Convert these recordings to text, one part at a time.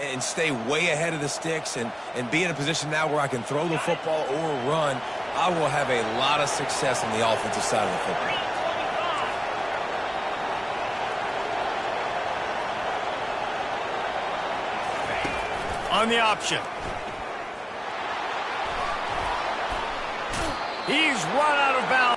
and stay way ahead of the sticks and be in a position now where I can throw the football or run, I will have a lot of success on the offensive side of the football. On the option. He's run out of bounds.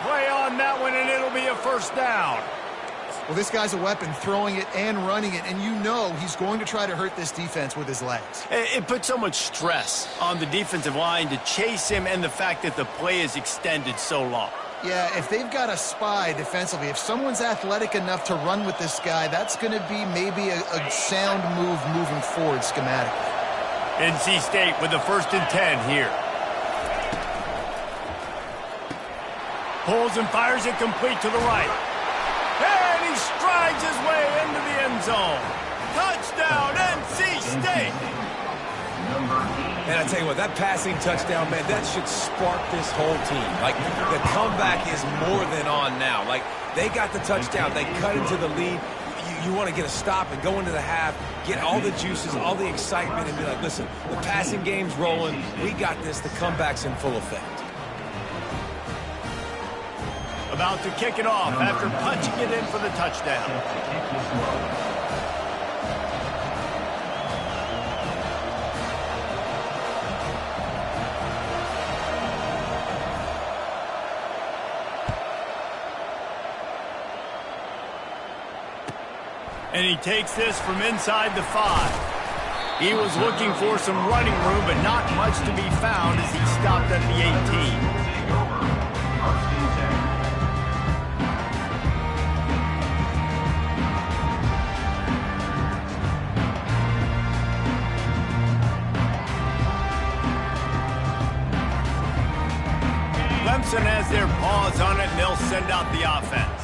Play on that one, and it'll be a first down. Well, this guy's a weapon, throwing it and running it, and you know he's going to try to hurt this defense with his legs. It puts so much stress on the defensive line to chase him, and the fact that the play is extended so long. Yeah, if they've got a spy defensively, if someone's athletic enough to run with this guy, that's going to be maybe a sound move moving forward schematically. NC State with the 1st and 10 here. Pulls and fires it complete to the right. And he strides his way into the end zone. Touchdown, NC State! And I tell you what, that passing touchdown, man, that should spark this whole team. Like, the comeback is more than on now. Like, they got the touchdown. They cut into the lead. You want to get a stop and go into the half, get all the juices, all the excitement, and be like, listen, the passing game's rolling. We got this. The comeback's in full effect. About to kick it off after punching it in for the touchdown. And he takes this from inside the 5. He was looking for some running room, but not much to be found as he stopped at the 18. Clemson has their paws on it, and they'll send out the offense.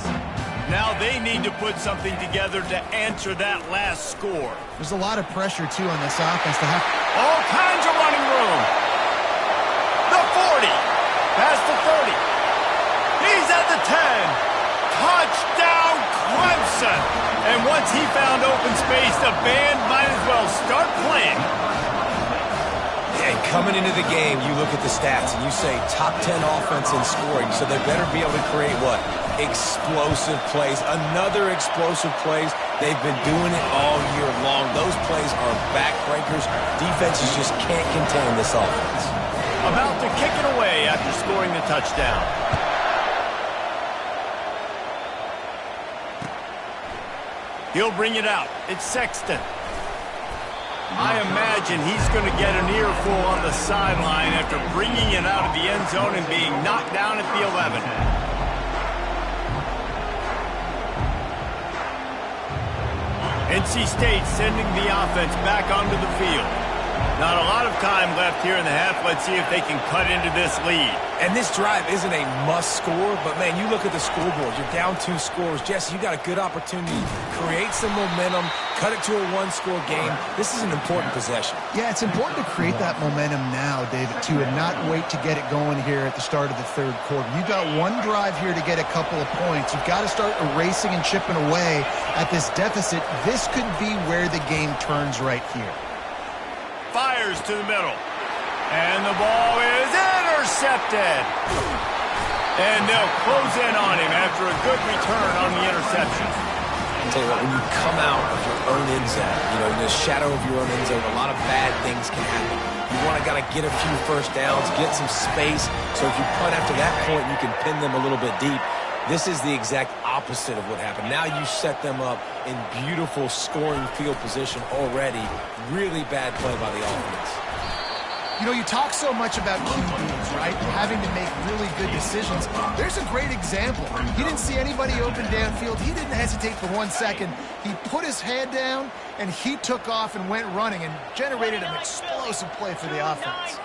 Now they need to put something together to answer that last score. There's a lot of pressure, too, on this offense to have all kinds of running room. The 40. Past the 30. He's at the 10. Touchdown, Clemson. And once he found open space, the band might as well start playing. And coming into the game, you look at the stats and you say top 10 offense in scoring, so they better be able to create what? Explosive plays. Another explosive plays. They've been doing it all year long. Those plays are backbreakers. Defenses just can't contain this offense. About to kick it away after scoring the touchdown. He'll bring it out. It's Sexton. I imagine he's going to get an earful on the sideline after bringing it out of the end zone and being knocked down at the 11. NC State sending the offense back onto the field. Not a lot of time left here in the half. Let's see if they can cut into this lead. And this drive isn't a must score, but, man, you look at the scoreboard. You're down 2 scores. Jesse, you got a good opportunity. Create some momentum. Cut it to a 1-score game. This is an important possession. Yeah, it's important to create that momentum now, David, too, and not wait to get it going here at the start of the third quarter. You've got one drive here to get a couple of points. You've got to start erasing and chipping away at this deficit. This could be where the game turns right here. Fires to the middle. And the ball is intercepted. And they'll close in on him after a good return on the interception. I'll tell you what, when you come out of your own end zone, in the shadow of your own end zone, a lot of bad things can happen. You want to get a few first downs, get some space, so if you punt after that point, you can pin them a little bit deep. This is the exact opposite of what happened. Now you set them up in beautiful scoring field position already. Really bad play by the offense. You talk so much about QBs, right? Having to make really good decisions. There's a great example. He didn't see anybody open downfield. He didn't hesitate for 1 second. He put his head down, and he took off and went running and generated an explosive play for the offense.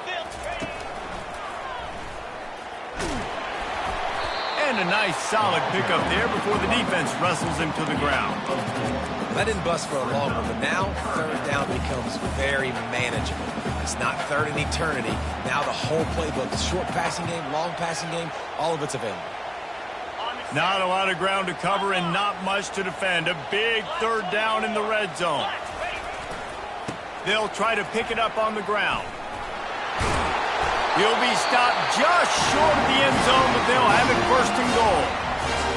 And a nice solid pickup there before the defense wrestles him to the ground. That didn't bust for a long one, but now third down becomes very manageable. It's not third in eternity. Now the whole playbook, the short passing game, long passing game, all of it's available. Not a lot of ground to cover and not much to defend. A big third down in the red zone. They'll try to pick it up on the ground. He'll be stopped just short of the end zone, but they'll have it first and goal.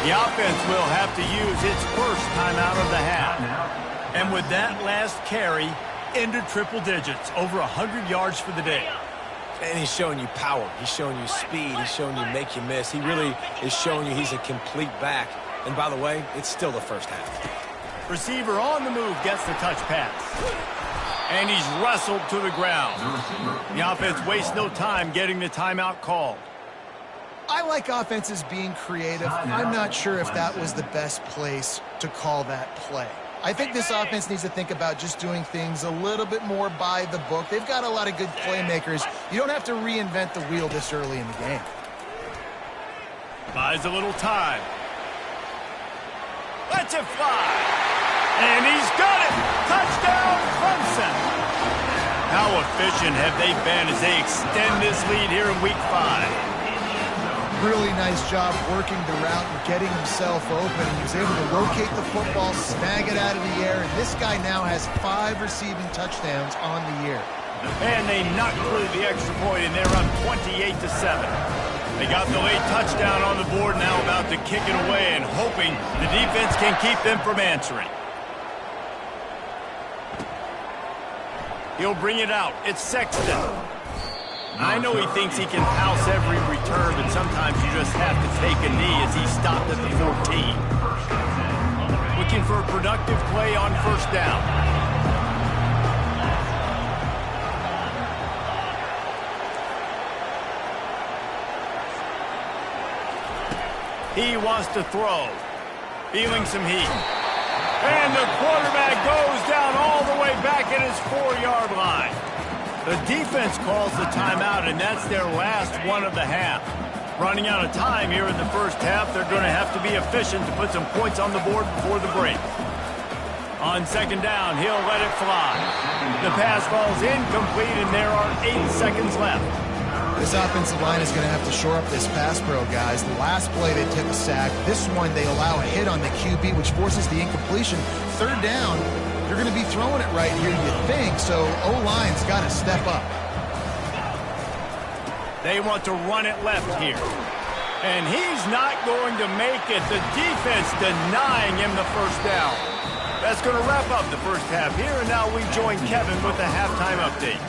The offense will have to use its first timeout of the half. And with that last carry, into triple digits, over 100 yards for the day. And he's showing you power. He's showing you speed. He's showing you make you miss. He really is showing you he's a complete back. And by the way, it's still the first half. Receiver on the move gets the touch pass. And he's wrestled to the ground. The offense wastes no time getting the timeout called. I like offenses being creative. I'm not sure if that was the best place to call that play. I think this offense needs to think about just doing things a little bit more by the book. They've got a lot of good playmakers. You don't have to reinvent the wheel this early in the game. Buys a little time. Lets it fly. And he's got it. Touchdown, Clemson. How efficient have they been as they extend this lead here in Week 5? Really nice job working the route and getting himself open. He was able to locate the football, snag it out of the air, and this guy now has 5 receiving touchdowns on the year. And they knocked through the extra point, and they're up 28-7. They got the late touchdown on the board, now about to kick it away and hoping the defense can keep them from answering. He'll bring it out. It's Sexton. I know he thinks he can house every return, but sometimes you just have to take a knee as he stopped at the 14. Looking for a productive play on first down. He wants to throw. Feeling some heat. And the quarterback goes down all the way back at his 4-yard line. The defense calls the timeout, and that's their last one of the half. Running out of time here in the first half, they're going to have to be efficient to put some points on the board before the break. On second down, he'll let it fly. The pass falls incomplete, and there are 8 seconds left. This offensive line is going to have to shore up this pass pro, guys. The last play they took a sack. This one they allow a hit on the QB, which forces the incompletion. Third down, you're going to be throwing it right here, you think, so O-line's got to step up. They want to run it left here. And he's not going to make it. The defense denying him the first down. That's going to wrap up the first half here, and now we join Kevin with the halftime update.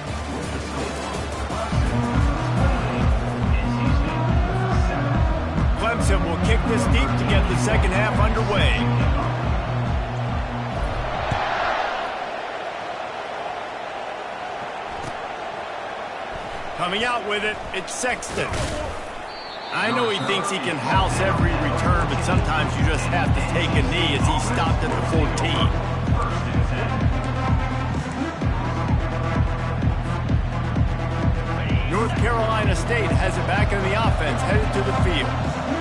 Clemson will kick this deep to get the second half underway. Coming out with it, it's Sexton. I know he thinks he can house every return, but sometimes you just have to take a knee as he stopped at the 14. North Carolina State has it back in the offense, headed to the field.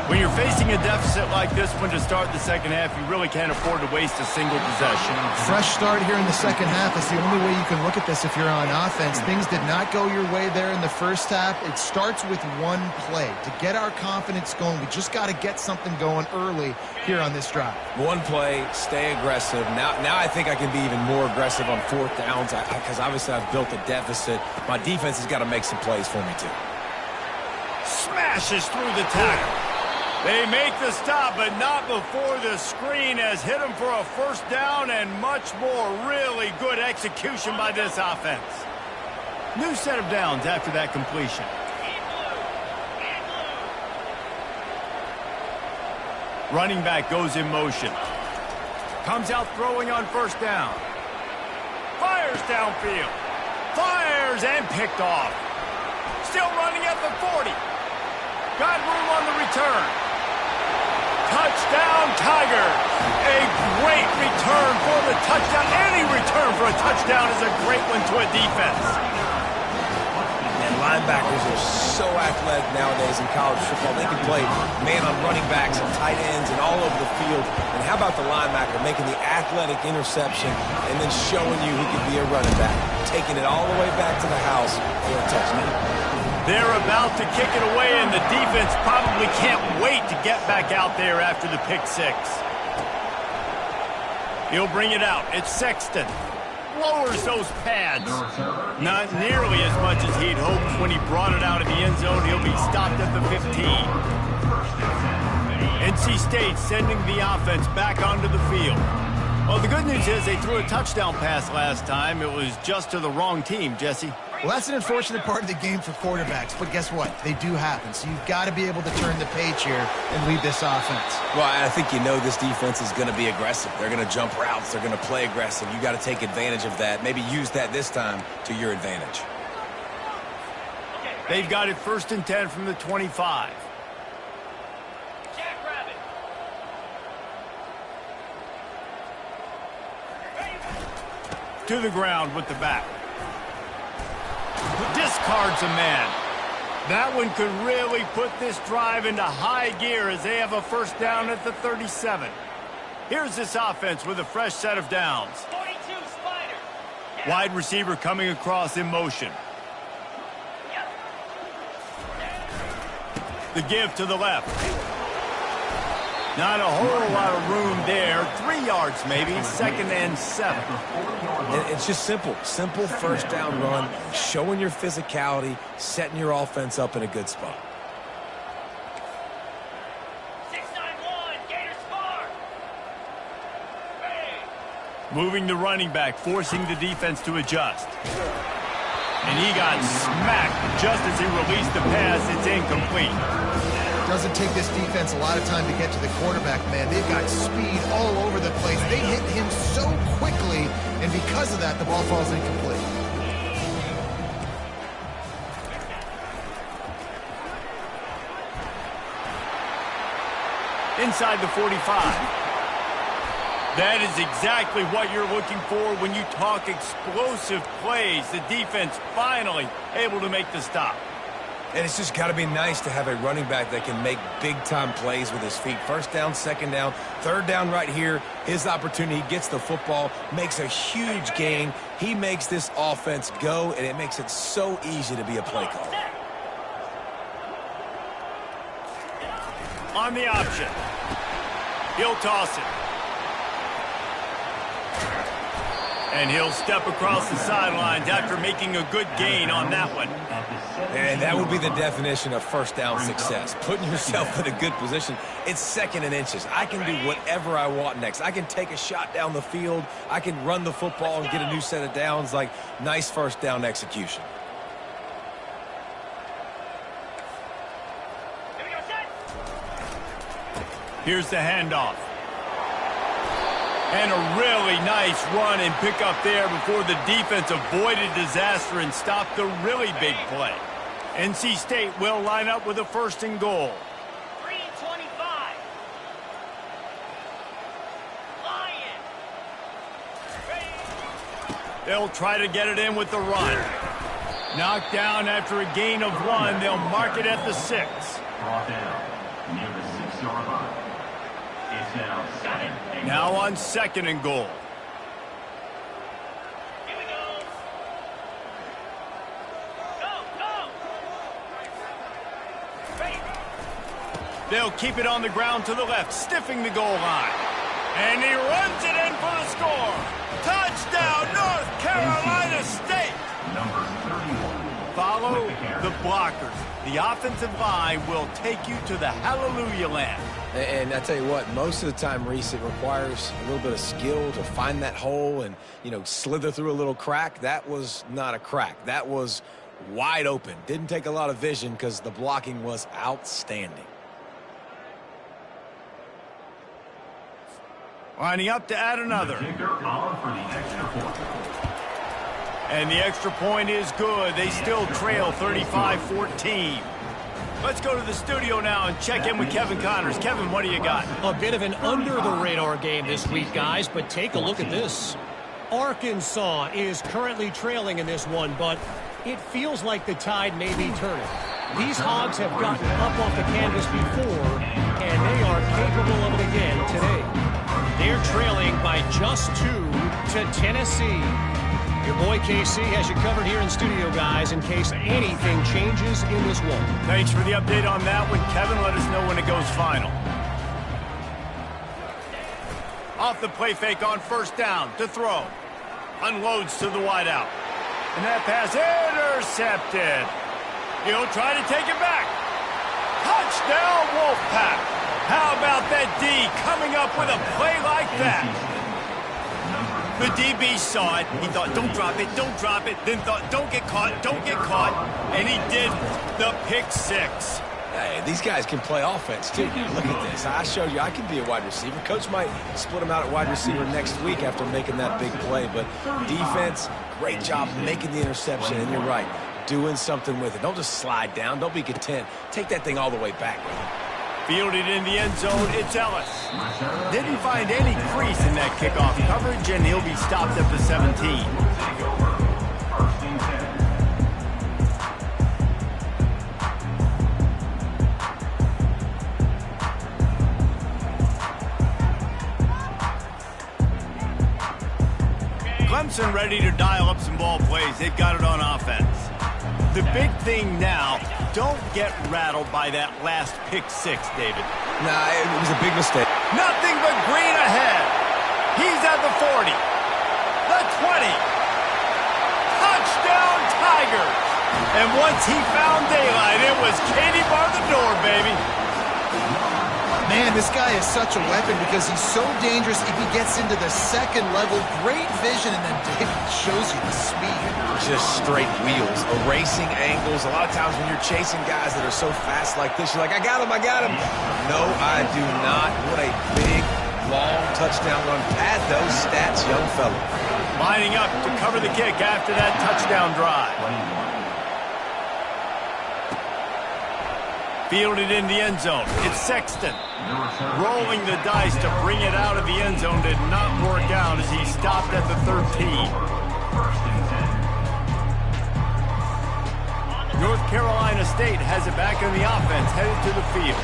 When you're facing a deficit like this one to start the second half, you really can't afford to waste a single possession. Fresh start here in the second half is the only way you can look at this if you're on offense. Things did not go your way there in the first half. It starts with one play. To get our confidence going, we just got to get something going early here on this drive. One play, stay aggressive. Now I think I can be even more aggressive on fourth downs because obviously I've built a deficit. My defense has got to make some plays for me too. Smashes through the tackle. They make the stop, but not before the screen has hit them for a first down and much more. Really good execution by this offense. New set of downs after that completion. Running back goes in motion. Comes out throwing on first down. Fires downfield. Fires and picked off. Still running at the 40. Got room on the return. Touchdown, Tigers. A great return for the touchdown. Any return for a touchdown is a great one to a defense. And linebackers are so athletic nowadays in college football. They can play man on running backs and tight ends and all over the field. And how about the linebacker making the athletic interception and then showing you he could be a running back, taking it all the way back to the house for a touchdown. They're about to kick it away, and the defense probably can't wait to get back out there after the pick six. He'll bring it out. It's Sexton. Lowers those pads. Not nearly as much as he'd hoped when he brought it out of the end zone. He'll be stopped at the 15. NC State sending the offense back onto the field. Well, the good news is they threw a touchdown pass last time. It was just to the wrong team, Jesse. Well, that's an unfortunate part of the game for quarterbacks, but guess what? They do happen, so you've got to be able to turn the page here and lead this offense. Well, I think you know this defense is going to be aggressive. They're going to jump routes. They're going to play aggressive. You got to take advantage of that. Maybe use that this time to your advantage. They've got it 1st and 10 from the 25. To the ground with the back. Discards a man. That one could really put this drive into high gear as they have a first down at the 37. Here's this offense with a fresh set of downs. 42 Spider. Wide receiver coming across in motion. The give to the left. Not a whole lot of room there. 3 yards maybe, 2nd and 7. It's just simple first down run, showing your physicality, setting your offense up in a good spot. 6-9-1, Gators far. Moving the running back, forcing the defense to adjust. And he got smacked just as he released the pass. It's incomplete. Doesn't take this defense a lot of time to get to the quarterback, man. They've got speed all over the place. They hit him so quickly, and because of that, the ball falls incomplete. Inside the 45. That is exactly what you're looking for when you talk explosive plays. The defense finally able to make the stop. And it's just got to be nice to have a running back that can make big-time plays with his feet. First down, second down, third down right here. His opportunity, he gets the football, makes a huge gain. He makes this offense go, and it makes it so easy to be a play caller. On the option. He'll toss it. And he'll step across the sidelines after making a good gain on that one. And that would be the definition of first down success. Putting yourself in a good position. It's 2nd and inches. I can do whatever I want next. I can take a shot down the field. I can run the football and get a new set of downs. Like, nice first down execution. Here's the handoff. And a really nice run and pick up there before the defense avoided disaster and stopped the really big play. NC State will line up with a 1st and goal. 3:25. Lion. They'll try to get it in with the run. Knocked down after a gain of 1. They'll mark it at the 6. Brought down near the 6-yard line. It's now 2nd and Now goal. on 2nd and goal. Here we go. Go, go. Ready. They'll keep it on the ground to the left, stiffing the goal line. And he runs it in for the score. Touchdown, North Carolina State. Number 31. Follow the blockers. The offensive line will take you to the hallelujah land. And I tell you what, most of the time, Reese, it requires a little bit of skill to find that hole and, you know, slither through a little crack. That was not a crack. That was wide open. Didn't take a lot of vision because the blocking was outstanding. Lining up to add another. Kicker on for the extra point. And the extra point is good. They still trail 35-14. Let's go to the studio now and check in with Kevin Connors. Kevin, what do you got? A bit of an under-the-radar game this week, guys, but take a look at this. Arkansas is currently trailing in this one, but it feels like the tide may be turning. These Hogs have gotten up off the canvas before, and they are capable of it again today. They're trailing by just 2 to Tennessee. Your boy KC has you covered here in studio, guys, in case anything changes in this one. Thanks for the update on that one, Kevin. Let us know when it goes final. Off the play fake on 1st down to throw. Unloads to the wideout. And that pass intercepted. He'll try to take it back. Touchdown, Wolfpack. How about that D coming up with a play like that? The DB saw it. He thought, don't drop it, don't drop it. Then thought, don't get caught, don't get caught. And he did the pick 6. Hey, these guys can play offense, too. Look at this. I showed you I can be a wide receiver. Coach might split him out at wide receiver next week after making that big play. But defense, great job making the interception. And you're right, doing something with it. Don't just slide down. Don't be content. Take that thing all the way back. Fielded in the end zone, it's Ellis. Didn't find any crease in that kickoff coverage, and he'll be stopped at the 17. Take over. 1st and 10. Clemson ready to dial up some ball plays. They've got it on offense. The big thing now, don't get rattled by that last pick 6, David. Nah, it was a big mistake. Nothing but green ahead. He's at the 40, the 20. Touchdown, Tigers. And once he found daylight, it was Katie bar the door, baby. Man, this guy is such a weapon because he's so dangerous if he gets into the 2nd level. Great vision, and then David shows you the speed. Just straight wheels, erasing angles. A lot of times when you're chasing guys that are so fast like this, you're like, I got him, I got him. No, I do not. What a big, long touchdown run. Pad those stats, young fella. Lining up to cover the kick after that touchdown drive. Fielded in the end zone. It's Sexton. Rolling the dice to bring it out of the end zone did not work out as he stopped at the 13. 1st and 10. North Carolina State has it back in the offense, headed to the field.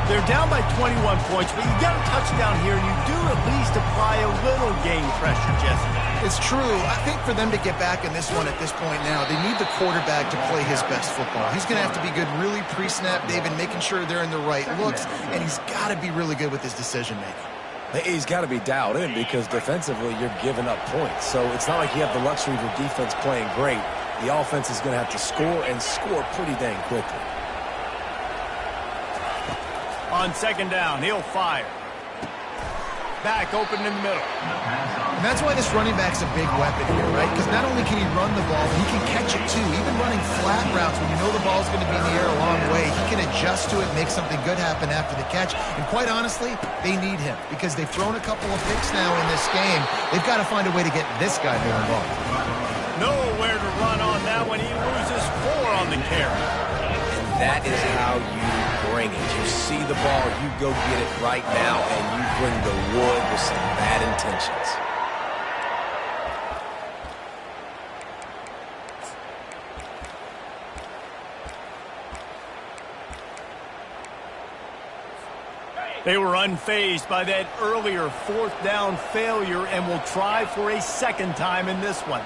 They're down by 21 points, but you get a touchdown here, and you do at least apply a little game pressure, Jesse. It's true. I think for them to get back in this one at this point now, they need the quarterback to play his best football. He's going to have to be good really pre-snap, David, making sure they're in the right looks, and he's got to be really good with his decision-making. He's got to be dialed in because defensively you're giving up points. So it's not like you have the luxury of your defense playing great. The offense is going to have to score and score pretty dang quickly. On 2nd down, he'll fire. Back open in the middle. And that's why this running back's a big weapon here, right? Because not only can he run the ball, but he can catch it too. Even running flat routes when you know the ball's going to be in the air a long way, he can adjust to it, make something good happen after the catch. And quite honestly, they need him because they've thrown a couple of picks now in this game. They've got to find a way to get this guy more involved. Nowhere to run on that one. He loses 4 on the carry. that is how you bring it. You see the ball, you go get it right now, and you bring the wood with some bad intentions. They were unfazed by that earlier fourth down failure and will try for a second time in this one.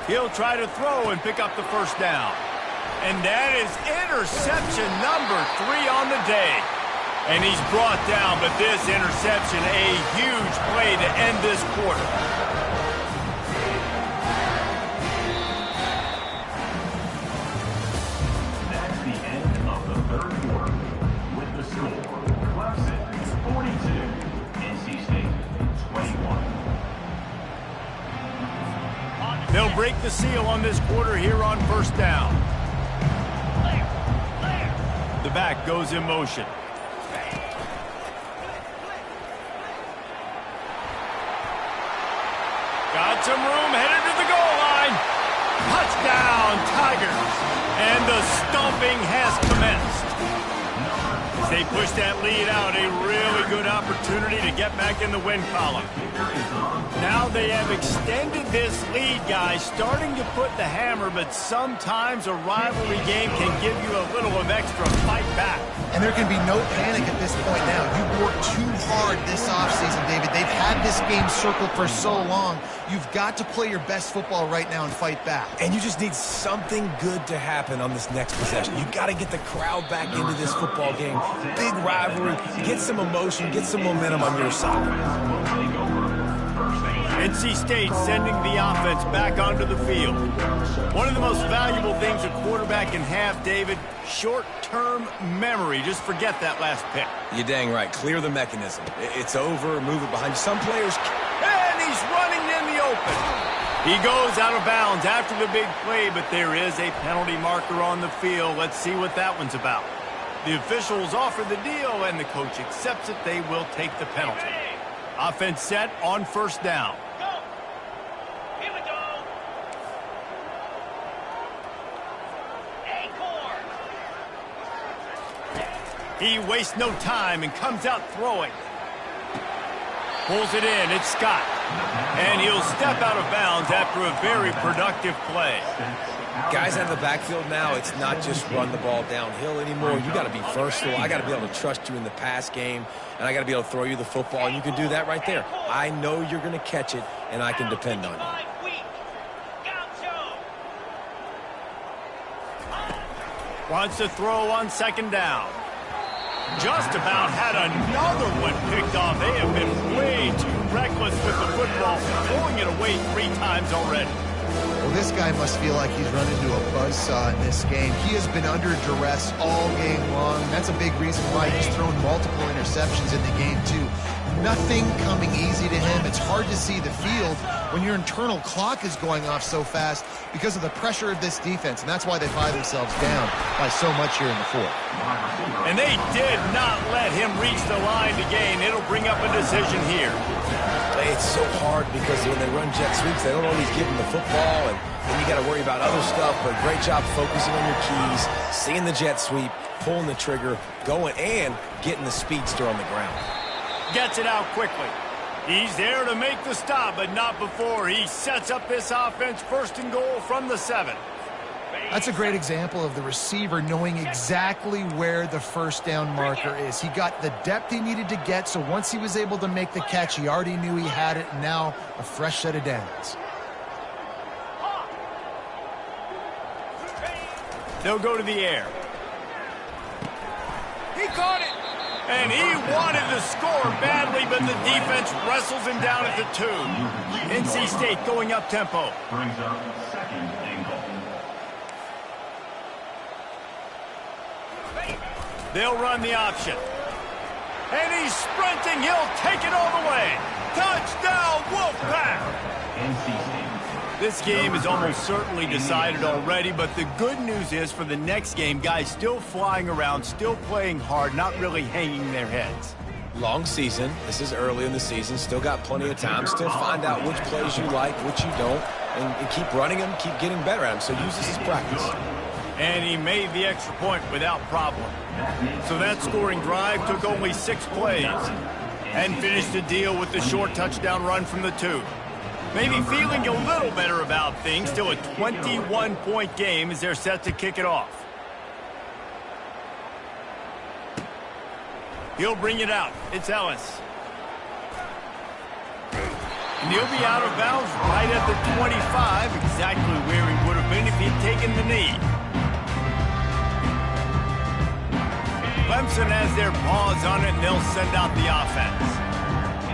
He'll try to throw and pick up the first down. And that is interception number 3 on the day. And he's brought down, but this interception, a huge play to end this quarter. That's the end of the third quarter. With the score, Clemson 42, NC State 21. They'll break the seal on this quarter here on first down. The back goes in motion. Got some room, headed to the goal line. Touchdown, Tigers. And the stomping has commenced. As they push that lead out, a really good opportunity to get back in the win column. Now they have extended this lead, guys, starting to put the hammer, but sometimes a rivalry game can give you a little of extra fight back. And there can be no panic at this point now. You've worked too hard this offseason, David. They've had this game circled for so long. You've got to play your best football right now and fight back. And you just need something good to happen on this next possession. You got to get the crowd back into this football game. Big rivalry. Get some emotion. Get some momentum on your side. NC State sending the offense back onto the field. One of the most valuable things a quarterback can have, David, short-term memory. Just forget that last pick. You're dang right. Clear the mechanism. It's over. Move it behind you. Some players... And he's running in the open. He goes out of bounds after the big play, but there is a penalty marker on the field. Let's see what that one's about. The officials offer the deal, and the coach accepts it. They will take the penalty. Offense set on first down. Go. Here we go. Acorn. He wastes no time and comes out throwing. Pulls it in. It's Scott. And he'll step out of bounds after a very productive play. Guys out of the backfield now, it's not just run the ball downhill anymore. You got to be versatile. I got to be able to trust you in the pass game, and I got to be able to throw you the football, and you can do that right there. I know you're going to catch it, and I can depend on you. Wants to throw on second down. Just about had another one picked off. They have been way too reckless with the football, throwing it away 3 times already. Well, this guy must feel like he's run into a buzzsaw in this game. He has been under duress all game long. That's a big reason why he's thrown multiple interceptions in the game, too. Nothing coming easy to him. It's hard to see the field when your internal clock is going off so fast because of the pressure of this defense, and that's why they find themselves down by so much here in the fourth. And they did not let him reach the line to gain. It'll bring up a decision here. It's so hard because when they run jet sweeps, they don't always give them the football, and then you got to worry about other stuff, but great job focusing on your keys, seeing the jet sweep, pulling the trigger, going, and getting the speedster on the ground. Gets it out quickly. He's there to make the stop, but not before. He sets up this offense first and goal from the 7. That's a great example of the receiver knowing exactly where the first down marker is. He got the depth he needed to get, so once he was able to make the catch, he already knew he had it, and now a fresh set of downs. They'll go to the air. He caught it! And he wanted to score badly, but the defense wrestles him down at the 2. NC State going up tempo. Brings up second and goal. They'll run the option. And he's sprinting. He'll take it all the way. Touchdown, Wolfpack! NC State. This game is almost certainly decided already, but the good news is for the next game, guys still flying around, still playing hard, not really hanging their heads. Long season. This is early in the season. Still got plenty of time. Still find out which plays you like, which you don't, and keep running them, keep getting better at them. So use this as practice. And he made the extra point without problem. So that scoring drive took only 6 plays and finished the deal with the short touchdown run from the 2. Maybe feeling a little better about things. Still a 21-point game as they're set to kick it off. He'll bring it out. It's Ellis. And he'll be out of bounds right at the 25, exactly where he would have been if he'd taken the knee. Clemson has their paws on it, and they'll send out the offense.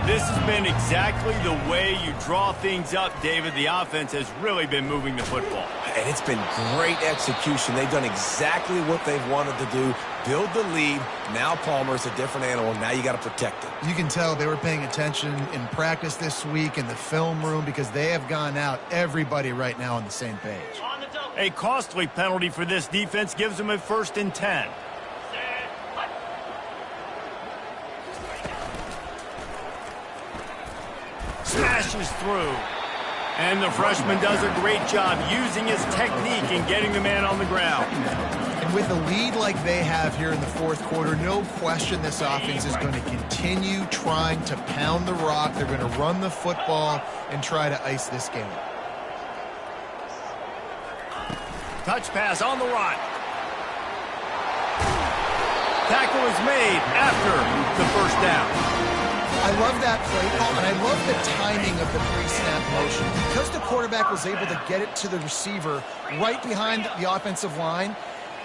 This has been exactly the way you draw things up, David. The offense has really been moving the football. And it's been great execution. They've done exactly what they've wanted to do. Build the lead. Now Palmer's a different animal. Now you got to protect it. You can tell they were paying attention in practice this week in the film room because they have gone out, everybody right now on the same page. On the double. A costly penalty for this defense gives them a 1st and 10. Smashes through. And the freshman does a great job using his technique and getting the man on the ground. And with a lead like they have here in the 4th quarter, no question this offense is going to continue trying to pound the rock. They're going to run the football and try to ice this game. Touch pass on the run. Tackle is made after the 1st down. I love that play call, and I love the timing of the pre-snap motion. Because the quarterback was able to get it to the receiver right behind the offensive line,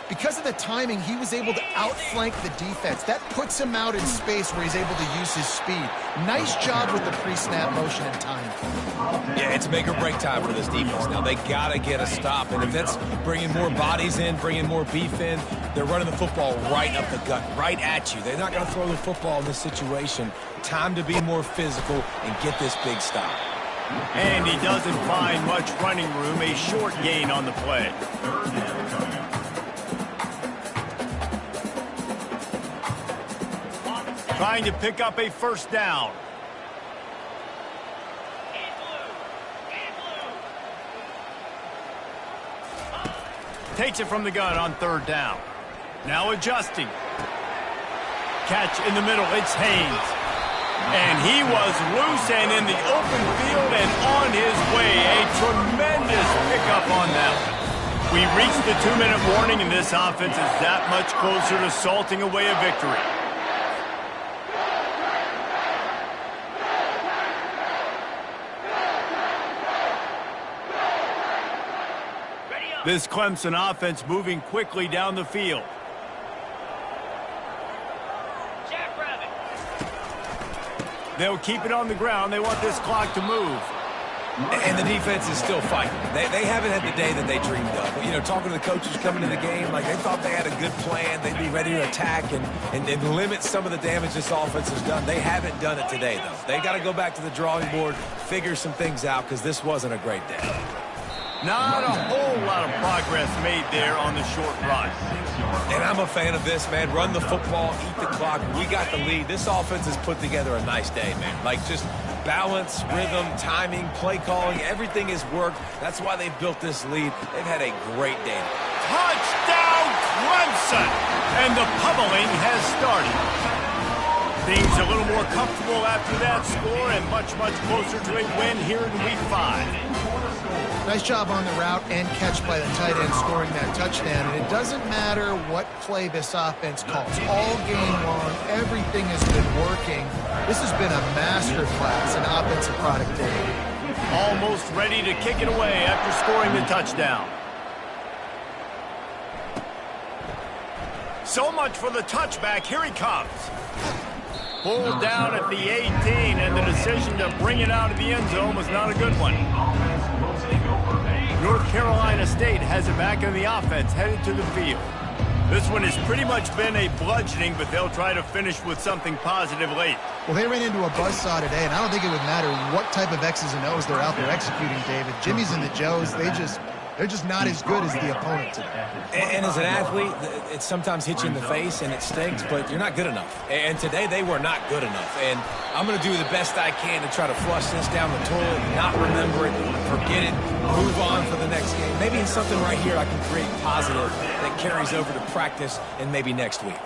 because of the timing, he was able to outflank the defense. That puts him out in space where he's able to use his speed. Nice job with the pre-snap motion and timing. Yeah, it's make or break time for this defense now. They got to get a stop, and if that's bringing more bodies in, bringing more beef in, they're running the football right up the gut, right at you. They're not going to throw the football in this situation. Time to be more physical and get this big stop. And he doesn't find much running room, a short gain on the play. Trying to pick up a 1st down. Takes it from the gun on 3rd down. Now adjusting. Catch in the middle, it's Haynes. And he was loose and in the open field and on his way. A tremendous pickup on that. We reached the 2-minute warning, and this offense is that much closer to salting away a victory. This Clemson offense moving quickly down the field. They'll keep it on the ground. They want this clock to move. And the defense is still fighting. They haven't had the day that they dreamed of. You know, talking to the coaches coming to the game, like they thought they had a good plan. They'd be ready to attack and limit some of the damage this offense has done. They haven't done it today, though. They got to go back to the drawing board, figure some things out, because this wasn't a great day. Not a whole lot of progress made there on the short run. And I'm a fan of this, man. Run the football, eat the clock. We got the lead. This offense has put together a nice day, man. Like just balance, rhythm, timing, play calling, everything has worked. That's why they've built this lead. They've had a great day. Touchdown, Clemson! And the pummeling has started. Things a little more comfortable after that score and much, much closer to a win here in Week 5. Nice job on the route and catch by the tight end scoring that touchdown. And it doesn't matter what play this offense calls. All game long, everything has been working. This has been a masterclass in offensive productivity. Almost ready to kick it away after scoring the touchdown. So much for the touchback. Here he comes. Pulled down at the 18, and the decision to bring it out of the end zone was not a good one. North Carolina State has it back in the offense, headed to the field. This one has pretty much been a bludgeoning, but they'll try to finish with something positive late. Well, they ran into a buzzsaw today, and I don't think it would matter what type of X's and O's they're out there executing, David. Jimmy's and the Joes, they're just not as good as the opponent today. And as an athlete, it sometimes hits you in the face and it stinks, but you're not good enough. And today they were not good enough. And I'm going to do the best I can to try to flush this down the toilet, not remember it, forget it, move on for the next game. Maybe in something right here I can create positive that carries over to practice and maybe next week.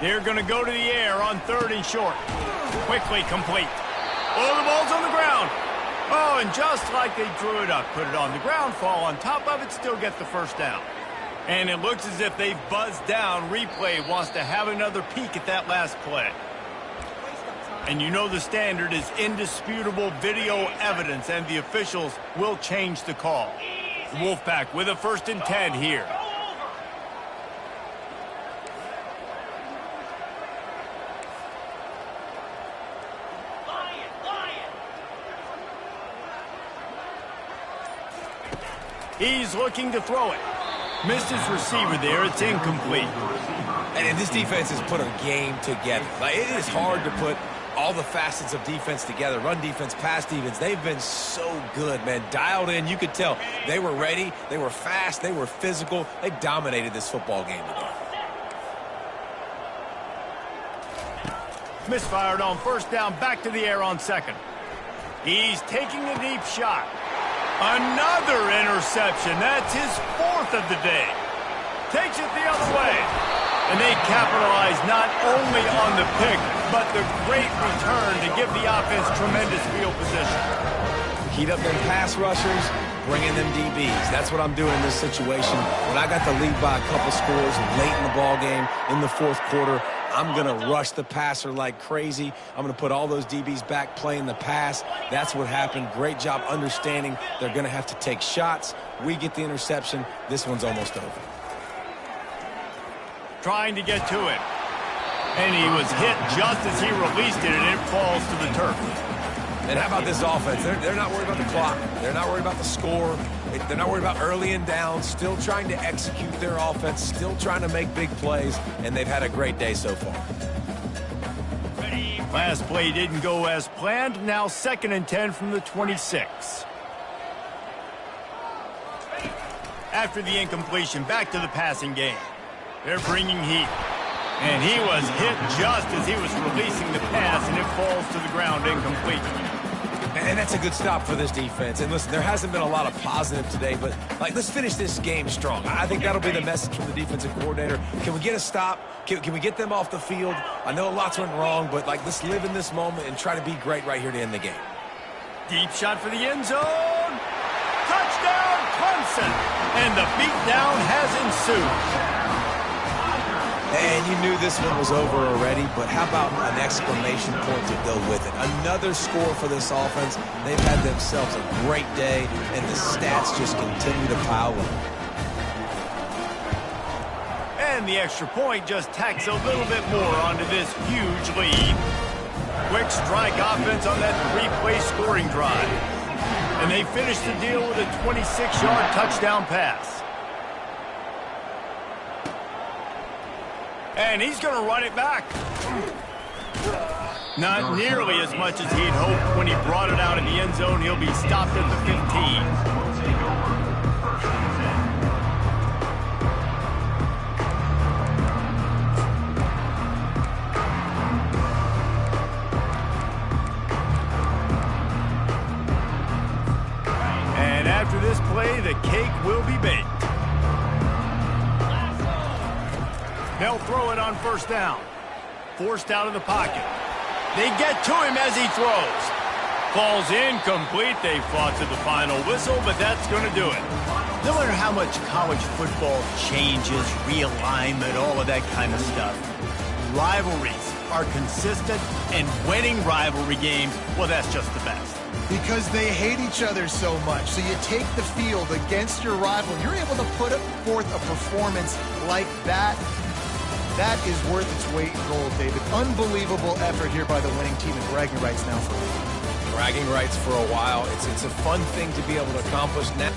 They're going to go to the air on 3rd and short. Quickly complete. Oh, the ball's on the ground. Oh, and just like they drew it up, put it on the ground, fall on top of it, still get the first down. And it looks as if they've buzzed down. Replay wants to have another peek at that last play. And you know the standard is indisputable video evidence, and the officials will change the call. Wolfpack with a 1st and 10 here. He's looking to throw it. Missed his receiver there. It's incomplete. And this defense has put a game together. Like, it is hard to put all the facets of defense together. Run defense, pass defense. They've been so good, man. Dialed in. You could tell they were ready. They were fast. They were physical. They dominated this football game today. Misfired on 1st down. Back to the air on 2nd. He's taking a deep shot. Another interception. That's his 4th of the day. Takes it the other way. And they capitalize not only on the pick, but the great return to give the offense tremendous field position. Heat up them pass rushers, bring in them DBs. That's what I'm doing in this situation. When I got the lead by a couple scores late in the ball game, in the 4th quarter, I'm going to rush the passer like crazy. I'm going to put all those DBs back playing the pass. That's what happened. Great job understanding they're going to have to take shots. We get the interception. This one's almost over. Trying to get to it. And he was hit just as he released it, and it falls to the turf. And how about this offense? They're not worried about the clock. They're not worried about the score. They're not worried about early and down. Still trying to execute their offense. Still trying to make big plays. And they've had a great day so far. Last play didn't go as planned. Now 2nd and 10 from the 26. After the incompletion, back to the passing game. They're bringing heat. And he was hit just as he was releasing the pass, and it falls to the ground incomplete. And that's a good stop for this defense. And listen, there hasn't been a lot of positive today, but let's finish this game strong. I think that'll be the message from the defensive coordinator. Can we get a stop? Can we get them off the field? I know lots went wrong, but let's live in this moment and try to be great right here to end the game. Deep shot for the end zone. Touchdown, Clemson. And the beatdown has ensued. And you knew this one was over already, but how about an exclamation point to go with it? Another score for this offense. They've had themselves a great day, and the stats just continue to pile up. And the extra point just tacks a little bit more onto this huge lead. Quick strike offense on that 3-play scoring drive. And they finish the deal with a 26-yard touchdown pass. And he's going to run it back. Not nearly as much as he'd hoped when he brought it out in the end zone. He'll be stopped at the 15. And after this play, the cake will be baked. They'll throw it on 1st down. Forced out of the pocket. They get to him as he throws. Falls incomplete. They fought to the final whistle, but that's going to do it. No matter how much college football changes, realignment, all of that kind of stuff, rivalries are consistent, and winning rivalry games, well, that's just the best. Because they hate each other so much. So you take the field against your rival, and you're able to put forth a performance like that. That is worth its weight in gold, David. Unbelievable effort here by the winning team, and bragging rights now for a while. Bragging rights for a while. It's a fun thing to be able to accomplish now.